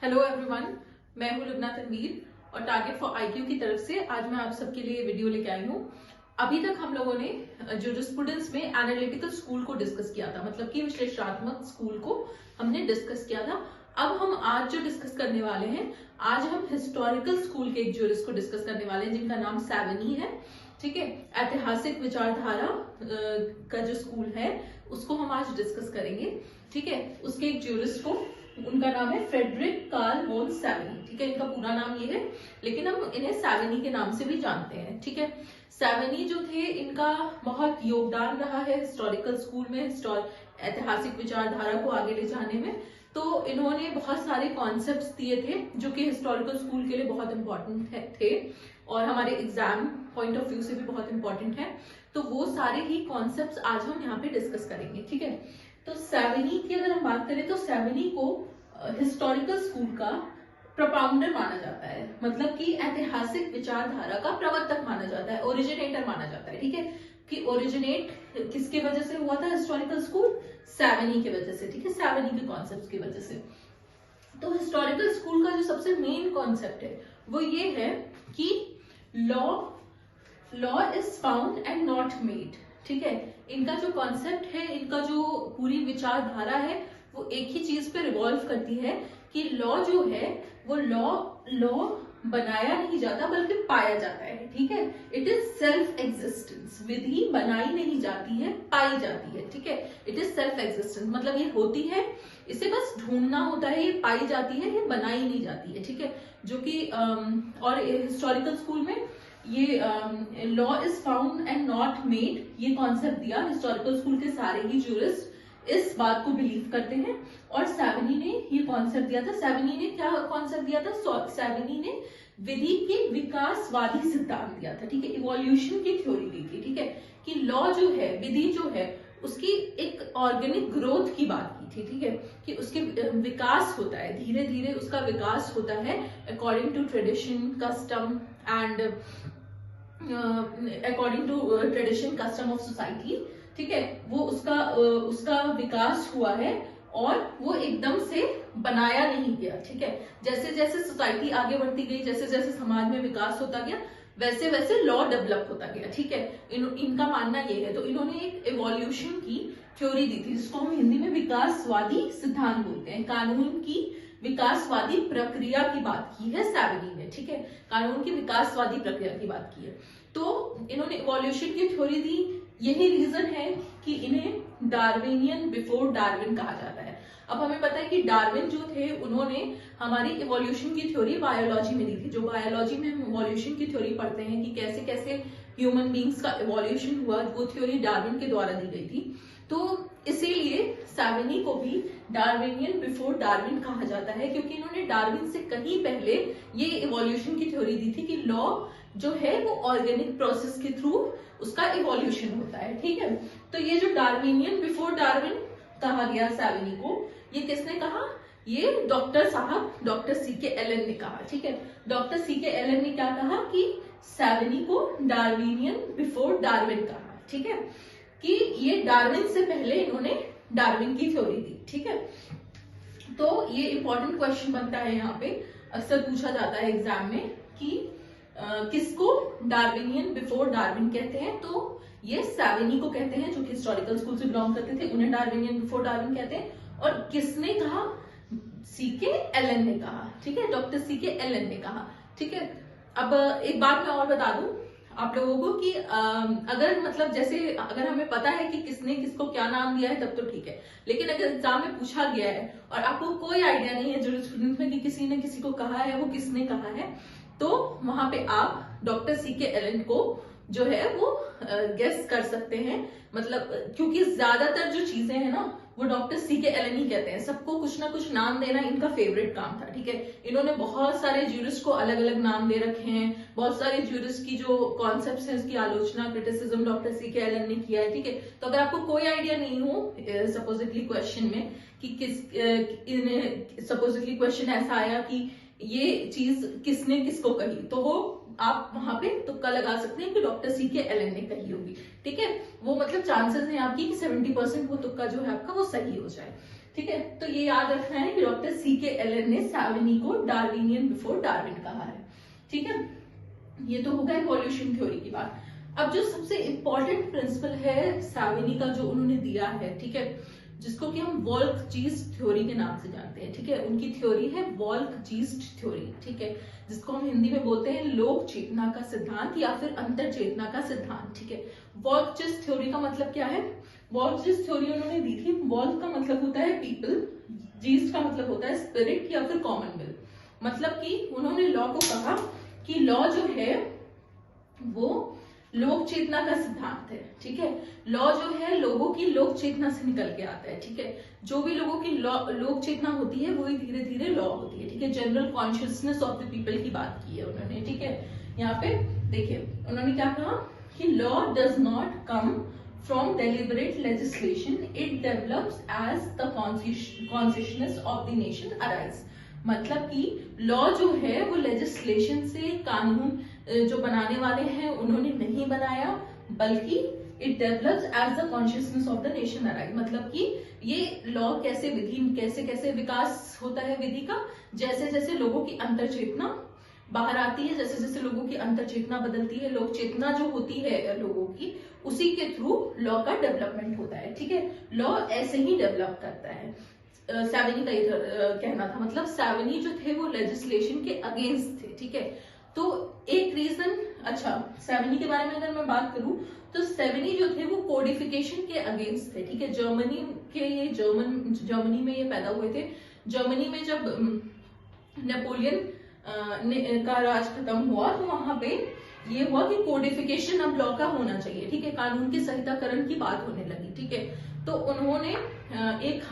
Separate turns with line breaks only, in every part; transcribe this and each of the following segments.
Hello everyone, मैं हूं लुबना तनवीर और टारगेट फॉर आईक्यू की तरफ से आज मैं आप सबके लिए वीडियो लेके आई हूं। अभी तक हम लोगों ने जूरिस्प्रूडेंस में एनालिटिकल स्कूल को डिस्कस किया था, मतलब कि विश्लेषणात्मक स्कूल को हमने डिस्कस किया था। अब हम आज जो डिस्कस करने वाले हैं, आज हम हिस्टोरिकल स्कूल के एक जूरिस्ट को डिस्कस करने वाले हैं जिनका नाम सैवनी है। ठीक है, ऐतिहासिक विचारधारा का जो स्कूल है उसको हम आज डिस्कस करेंगे। ठीक है, उसके एक जूरिस्ट को, उनका नाम है फ्रेडरिक कार्ल वॉन सैवनी। ठीक है, इनका पूरा नाम ये है लेकिन हम इन्हें सैवनी के नाम से भी जानते हैं। ठीक है, सैवनी जो थे, इनका बहुत योगदान रहा है हिस्टोरिकल स्कूल में, ऐतिहासिक विचारधारा को आगे ले जाने में। तो इन्होंने बहुत सारे कॉन्सेप्ट्स दिए थे जो कि हिस्टोरिकल स्कूल के लिए बहुत इंपॉर्टेंट थे और हमारे एग्जाम पॉइंट ऑफ व्यू से भी बहुत इंपॉर्टेंट है। तो वो सारे ही कॉन्सेप्ट्स आज हम यहाँ पे डिस्कस करेंगे। ठीक है, तो सैवनी की अगर हम बात करें तो सैवनी को हिस्टोरिकल स्कूल का प्रोपाउंडर माना जाता है, मतलब कि ऐतिहासिक विचारधारा का प्रवर्तक माना जाता है, ओरिजिनेटर माना जाता है। ठीक है, कि ओरिजिनेट किसके वजह से हुआ था हिस्टोरिकल स्कूल? सैवनी की वजह से। ठीक है, सैवनी के कॉन्सेप्ट्स की वजह से। तो हिस्टोरिकल स्कूल का जो सबसे मेन कॉन्सेप्ट है वो ये है कि law is found and not made. ठीक है, इनका जो कॉन्सेप्ट है, इनका जो पूरी विचारधारा है वो एक ही चीज पे रिवॉल्व करती है कि लॉ जो है वो लॉ बनाया नहीं जाता बल्कि पाया जाता है। ठीक है, इट इज सेल्फ एग्जिस्टेंस। विधि बनाई नहीं जाती है, पाई जाती है। ठीक है, इट इज सेल्फ एग्जिस्टेंस, मतलब ये होती है, इसे बस ढूंढना होता है, ये पाई जाती है, ये बनाई नहीं जाती है। ठीक है, जो कि और हिस्टोरिकल स्कूल में ये law is found and not made, ये कॉन्सेप्ट दिया। हिस्टोरिकल स्कूल के सारे ही जूरिस्ट इस बात को बिलीव करते हैं और सैवनी ने ये कॉन्सेप्ट दिया था। सैवनी ने क्या कॉन्सेप्ट दिया था? सैवनी ने विधि के विकासवादी सिद्धांत दिया था। ठीक है, इवोल्यूशन की थ्योरी दी थी। ठीक है, कि लॉ जो है, विधि जो है, उसकी एक ऑर्गेनिक ग्रोथ की बात की थी। ठीक है, कि उसके विकास होता है, धीरे धीरे उसका विकास होता है according to tradition, custom and according to tradition, custom of society. ठीक है, वो उसका विकास हुआ है और वो एकदम से बनाया नहीं गया। ठीक है, जैसे जैसे सोसाइटी आगे बढ़ती गई, जैसे जैसे समाज में विकास होता गया, वैसे वैसे लॉ डेवलप होता गया। ठीक है, इनका मानना ये है। तो इन्होंने एक इवोल्यूशन की थ्योरी दी थी जिसको हम हिंदी में विकासवादी सिद्धांत बोलते हैं। कानून की विकासवादी प्रक्रिया की बात की है सैवनी ने। ठीक है, कानून की विकासवादी प्रक्रिया की बात की है। तो इन्होंने इवोल्यूशन की थ्योरी दी। यही रीजन है कि इन्हें डार्विनियन बिफोर डार्विन कहा जाता है। अब हमें पता है कि डार्विन जो थे, उन्होंने हमारी इवोल्यूशन की थ्योरी बायोलॉजी में दी थी। जो बायोलॉजी में हम इवोल्यूशन की थ्योरी पढ़ते हैं कि कैसे कैसे ह्यूमन बींग्स का इवोल्यूशन हुआ, वो थ्योरी डार्विन के द्वारा दी गई थी। तो इसीलिए सैवनी को भी डार्विनियन बिफोर डार्विन कहा जाता है, क्योंकि इन्होंने डार्विन से कहीं पहले ये इवोल्यूशन की थ्योरी दी थी कि लॉ जो है वो ऑर्गेनिक प्रोसेस के थ्रू उसका इवोल्यूशन होता है। ठीक है, तो ये जो डार्विनियन बिफोर डार्विन कहा गया सैवनी को, ये किसने कहा? ये डॉक्टर साहब, डॉक्टर सीके एलन ने कहा। ठीक है, डॉक्टर सीके एलन ने क्या कहा कि सैवनी को डार्विनियन बिफोर डार्विन कहा। ठीक है, कि ये डार्विन से पहले इन्होंने डार्विन की थ्योरी दी। ठीक है, तो ये इंपॉर्टेंट क्वेश्चन बनता है, यहाँ पे अक्सर पूछा जाता है एग्जाम में कि किसको डार्विनियन बिफोर डार्विन कहते हैं? तो ये सैवनी को कहते हैं, जो कि हिस्टोरिकल स्कूल से बिलोंग करते थे, उन्हें डार्विनियन बिफोर डार्विन कहते हैं। और किसने कहा? सीके एलन ने कहा। ठीक है, डॉक्टर सीके एलन ने कहा। ठीक है, अब एक बात मैं और बता दूं आप लोगों को कि अगर मतलब जैसे अगर हमें पता है कि किसने किसको क्या नाम दिया है तब तो ठीक है, लेकिन अगर एग्जाम में पूछा गया है और आपको कोई आइडिया नहीं है जूरिस्प्रूडेंस में कि किसी ने किसी को कहा है, वो किसने कहा है, तो वहां पे आप डॉक्टर सीके एलन को जो है वो गेस कर सकते हैं। मतलब क्योंकि ज्यादातर जो चीजें हैं ना वो डॉक्टर सीके एलन ही कहते हैं। सबको कुछ ना कुछ नाम देना इनका फेवरेट काम था। ठीक है, इन्होंने बहुत सारे जूरिस्ट को अलग अलग नाम दे रखे हैं। बहुत सारे जूरिस्ट की जो कॉन्सेप्ट्स हैं उसकी आलोचना, क्रिटिसिज्म डॉक्टर सीके एलन ने किया है। ठीक है, तो अगर आपको कोई आइडिया नहीं हो सपोजिटली क्वेश्चन में कि सपोजिटली क्वेश्चन ऐसा आया कि ये चीज किसने किसको कही, तो वो आप वहां पे तुक्का लगा सकते हैं कि डॉक्टर सीके एलन ने कही होगी। ठीक है, वो मतलब चांसेस हैं आपकी कि 70% वो तुक्का जो है आपका वो सही हो जाए। ठीक है, तो ये याद रखना है कि डॉक्टर C.K. एलन ने साविनी को डार्विनियन बिफोर डार्विन कहा है। ठीक है, ये तो होगा इवोल्यूशन थ्योरी की बात। अब जो सबसे इंपॉर्टेंट प्रिंसिपल है साविनी का जो उन्होंने दिया है, ठीक है, जिसको कि हम वोल्फ-जीस्ट थ्योरी के नाम से जानते हैं। ठीक है, उनकी थ्योरी है वोल्फ-जीस्ट थ्योरी। ठीक है, जिसको हम हिंदी में बोलते हैं लोक चेतना का सिद्धांत या फिर अंतर चेतना का सिद्धांत। ठीक है, वोल्फ-जीस्ट थ्योरी का मतलब क्या है? वोल्फ-जीस्ट थ्योरी उन्होंने दी थी। वोल्फ का मतलब होता है पीपल, जीस्ट का मतलब होता है स्पिरिट या फिर कॉमन विल। मतलब कि उन्होंने लॉ को कहा कि लॉ जो है वो लोक चेतना का सिद्धांत है। ठीक है, लॉ जो है लोगों की लोक चेतना से निकल के आता है। ठीक है, जो भी लोगों की लोक चेतना होती है वही धीरे धीरे लॉ होती है। ठीक है, general consciousness of the people की बात की है उन्होंने। ठीक है, यहाँ पे देखिए उन्होंने क्या कहा कि law does not come from deliberate legislation, it develops as the consciousness of the nation arise. मतलब कि लॉ जो है वो लेजिस्लेशन से, कानून जो बनाने वाले हैं उन्होंने नहीं बनाया, बल्कि it develops as the consciousness of the nation arise. मतलब कि ये लॉ कैसे विधि कैसे कैसे विकास होता है विधि का, जैसे जैसे लोगों की अंतर चेतना बाहर आती है, जैसे जैसे लोगों की अंतर चेतना बदलती है, लोक चेतना जो होती है लोगों की, उसी के थ्रू लॉ का डेवलपमेंट होता है। ठीक है, लॉ ऐसे ही डेवलप करता है। सैविनी का ये कहना था। मतलब सैविनी जो थे वो लेजिस्लेशन के अगेंस्ट थे। ठीक है, तो एक रीजन, अच्छा सैविनी के बारे में अगर मैं बात करूं तो सैविनी जो थे वो कोडिफिकेशन के अगेंस्ट थे। ठीक है, जर्मनी में ये पैदा हुए थे। जर्मनी में जब नेपोलियन का राज खत्म हुआ तो वहां पे ये हुआ कि कोडिफिकेशन अब लॉ का होना चाहिए। ठीक है, कानून के संहिताकरण की बात होने लगी। ठीक है, तो उन्होंने एक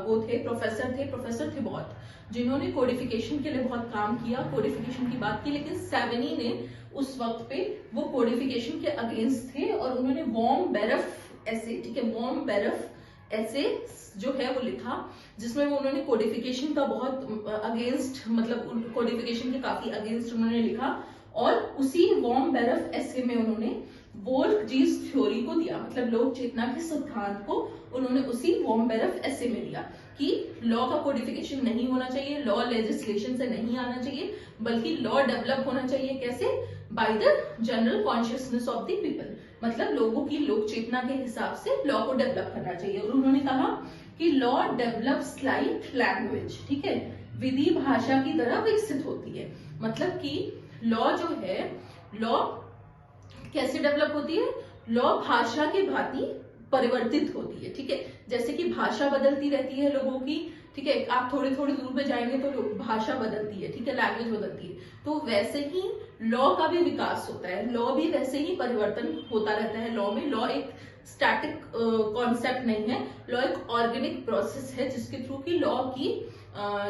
वो थे प्रोफेसर थे बहुत, जिन्होंने कोडिफिकेशन के लिए बहुत काम किया, कोडिफिकेशन की बात की। लेकिन सैविनी ने उस वक्त पे वो कोडिफिकेशन के अगेंस्ट थे और उन्होंने वॉर्म बेरफ ऐसे, ठीक है, वॉर्म बेरफ ऐसे जो है वो लिखा, जिसमें वो उन्होंने कोडिफिकेशन का बहुत अगेंस्ट, मतलब कोडिफिकेशन के काफी अगेंस्ट उन्होंने लिखा। और उसी वॉर्म बेरफ ऐसे में उन्होंने वोल्फ-जीस्ट थ्योरी को दिया, मतलब लोक चेतना के सिद्धांत को उन्होंने उसी वॉर्म बेरफ ऐसे में दिया कि लॉ का कोडिफिकेशन नहीं होना चाहिए, लॉ लेजिस्लेशन से नहीं आना चाहिए, बल्कि लॉ डेवलप होना चाहिए कैसे? By the general consciousness of the people. मतलब लोगों की लोक चेतना के हिसाब से लॉ को डेवलप करना चाहिए। और उन्होंने कहा कि लॉ डेवलप्स लाइक लैंग्वेज। ठीक है, विधि भाषा की तरह विकसित होती है। मतलब कि लॉ जो है, लॉ कैसे डेवलप होती है? लॉ भाषा की भांति परिवर्तित होती है। ठीक है, जैसे कि भाषा बदलती रहती है लोगों की। ठीक है, आप थोड़ी थोड़ी दूर पे जाएंगे तो भाषा बदलती है। ठीक है, लैंग्वेज बदलती है। तो वैसे ही लॉ का भी विकास होता है, लॉ भी वैसे ही परिवर्तन होता रहता है। लॉ में, लॉ एक स्टैटिक कॉन्सेप्ट नहीं है, लॉ एक ऑर्गेनिक प्रोसेस है जिसके थ्रू की लॉ की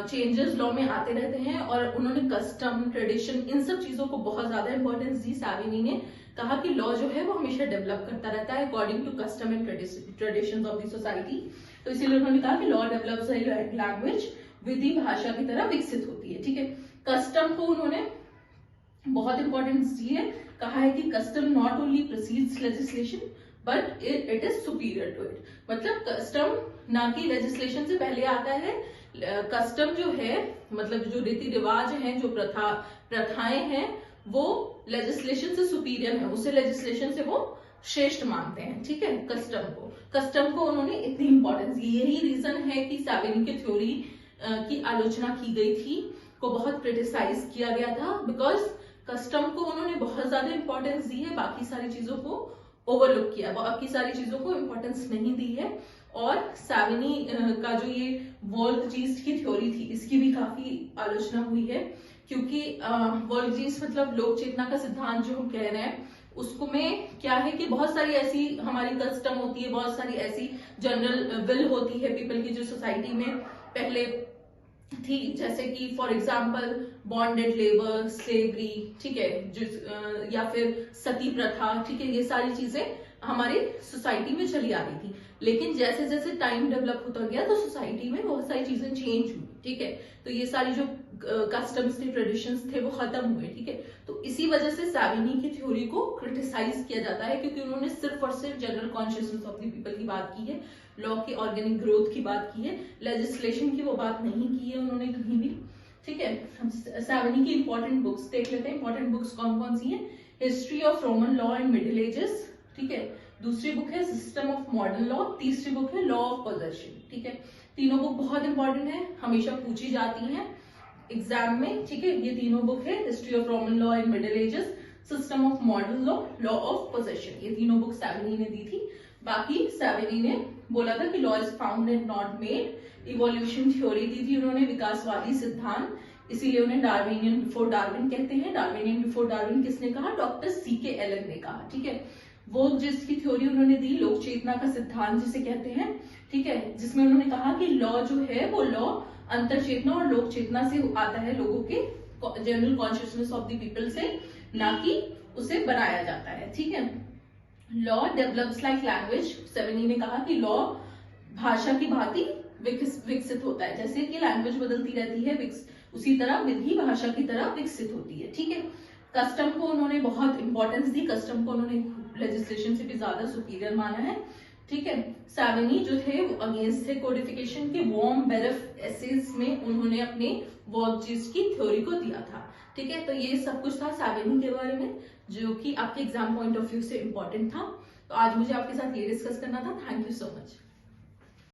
चेंजेस लॉ में आते रहते हैं। और उन्होंने कस्टम, ट्रेडिशन, इन सब चीजों को बहुत ज्यादा इंपॉर्टेंस दी। सैविनी ने कहा कि लॉ जो है वो हमेशा डेवलप करता रहता है according to custom and traditions of the society. तो इसीलिए उन्होंने कहा कि लॉ डेवलप्स लैंग्वेज, विधि भाषा की तरह विकसित होती है। ठीक है, कस्टम को उन्होंने बहुत इंपॉर्टेंस दी है। कहा है कि custom not only proceeds legislation but it is superior to it. मतलब कस्टम ना कि लेजिस्लेशन से पहले आता है। कस्टम जो है, मतलब जो रीति रिवाज हैं, जो प्रथाएं हैं, वो लेजिस्लेशन से सुपीरियर है, उसे लेजिस्लेशन से वो श्रेष्ठ मानते हैं। ठीक है, कस्टम को उन्होंने इतनी इंपॉर्टेंस दी। यही रीजन है कि सैविनी की थ्योरी की आलोचना की गई थी, को बहुत क्रिटिसाइज किया गया था, बिकॉज कस्टम को उन्होंने बहुत ज्यादा इंपॉर्टेंस दी है, बाकी सारी चीजों को ओवरलुक किया, बाकी सारी चीजों को इंपॉर्टेंस नहीं दी है। और सैविनी का जो ये वोल्फ-जीस्ट की थ्योरी थी, इसकी भी काफी आलोचना हुई है, क्योंकि वोल्फ-जीस्ट मतलब लोक चेतना का सिद्धांत जो हम कह रहे हैं, उसको में क्या है कि बहुत सारी ऐसी हमारी कस्टम होती है, बहुत सारी ऐसी जनरल विल होती है पीपल की, जो सोसाइटी में पहले थी, जैसे कि for example bonded labour, slavery, ठीक है, या फिर सती प्रथा। ठीक है, ये सारी चीजें हमारी सोसाइटी में चली आ रही थी। लेकिन जैसे जैसे टाइम डेवलप होता गया तो सोसाइटी में बहुत सारी चीजें चेंज हुई। ठीक है, तो ये सारी जो कस्टम्स थे, ट्रेडिशंस थे, वो खत्म हुए। ठीक है, तो इसी वजह से सैविनी की थ्योरी को क्रिटिसाइज किया जाता है, क्योंकि उन्होंने सिर्फ और सिर्फ general consciousness of the people की बात की है, लॉ की ऑर्गेनिक ग्रोथ की बात की है, लेजिस्लेशन की वो बात नहीं की है उन्होंने कहीं भी। ठीक है, हम सैवनी की इंपॉर्टेंट बुक्स देख लेते हैं। इंपॉर्टेंट बुक्स कौन कौन सी हैं? History of Roman law and middle ages, ठीक है, दूसरी बुक है सिस्टम ऑफ मॉडर्न लॉ, तीसरी बुक है लॉ ऑफ पोजेशन। ठीक है, तीनों बुक बहुत इंपॉर्टेंट है, हमेशा पूछी जाती हैं एग्जाम में। ठीक है, ये तीनों बुक है history of Roman law and middle ages, system of modern law, law of possession, ये तीनों बुक सैवनी ने दी थी। बाकी सैवनी ने बोला था कि law is found and not made, evolution theory दी थी उन्होंने, विकासवादी सिद्धांत, इसीलिए उन्हें डार्विनियन बिफोर डार्विन कहते हैं। डार्विनियन बिफोर डार्विन किसने कहा? Doctor C.K. एलन ने कहा। ठीक है, वो जिसकी थ्योरी उन्होंने दी लोक चेतना का सिद्धांत जिसे कहते हैं, ठीक है, जिसमें उन्होंने कहा कि लॉ जो है वो लॉ अंतर चेतना और लोक चेतना से आता है, लोगों के general consciousness of the people से, ना कि उसे बनाया जाता है। ठीक है, लॉ डेवलप्स लाइक लैंग्वेज, सैवनी ने कहा कि लॉ भाषा की भांति विकसित होता है, जैसे कि लैंग्वेज बदलती रहती है उसी तरह विधि भाषा की तरह विकसित होती है। ठीक है, कस्टम को उन्होंने बहुत इंपॉर्टेंस दी, कस्टम को उन्होंने लेजिस्लेशन से भी ज्यादा सुपीरियर माना है। ठीक है, सैवनी जो थे वो अगेंस्ट थे कोडिफिकेशन के, वॉर्म बेरफ एसेज में उन्होंने अपने वर्कजीज की थ्योरी को दिया था। ठीक है, तो ये सब कुछ था सैवनी के बारे में जो कि आपके एग्जाम पॉइंट ऑफ व्यू से इंपॉर्टेंट था। तो आज मुझे आपके साथ ये डिस्कस करना था। Thank you so much.